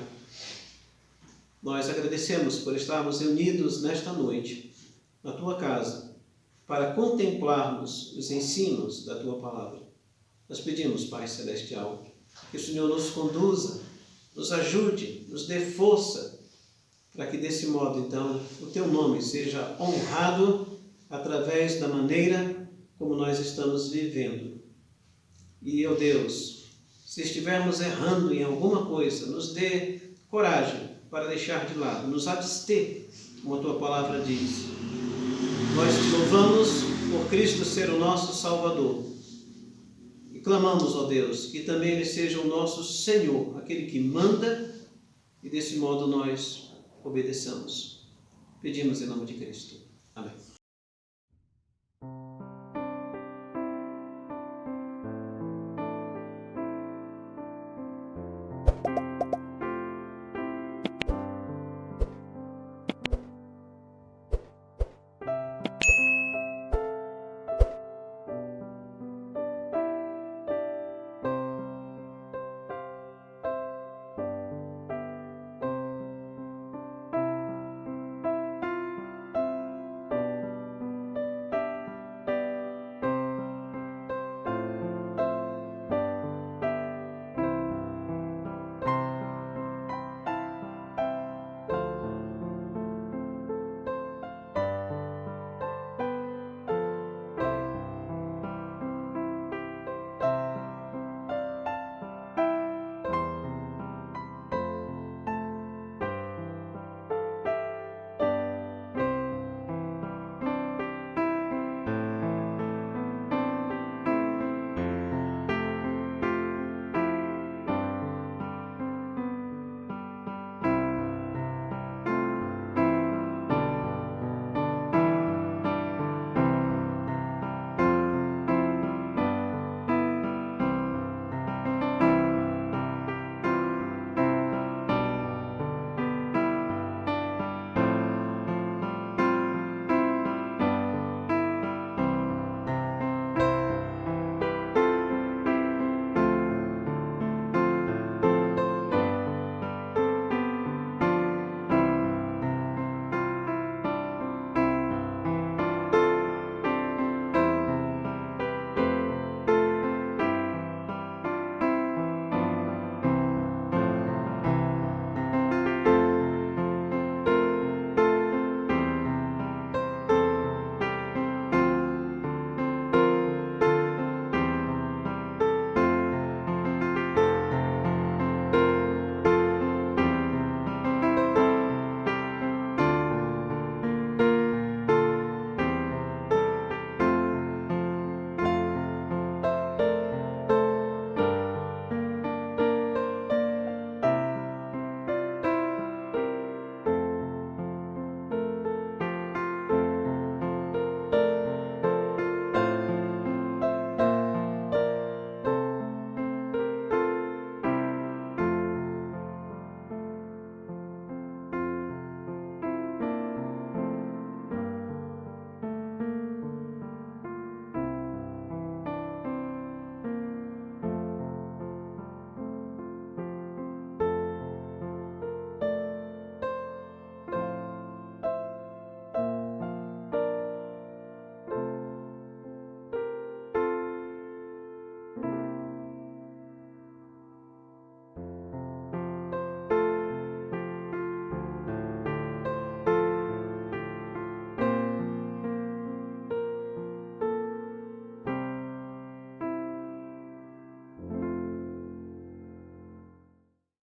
Nós agradecemos por estarmos reunidos nesta noite, na Tua casa, para contemplarmos os ensinos da Tua palavra. Nós pedimos, Pai Celestial, que o Senhor nos conduza, nos ajude, nos dê força, para que desse modo, então, o teu nome seja honrado através da maneira como nós estamos vivendo. E, ó Deus, se estivermos errando em alguma coisa, nos dê coragem para deixar de lado, nos abster, como a tua palavra diz. Nós te louvamos por Cristo ser o nosso Salvador. E clamamos, ó Deus, que também Ele seja o nosso Senhor, aquele que manda, e desse modo nós obedeçamos. Pedimos em nome de Cristo. Amém.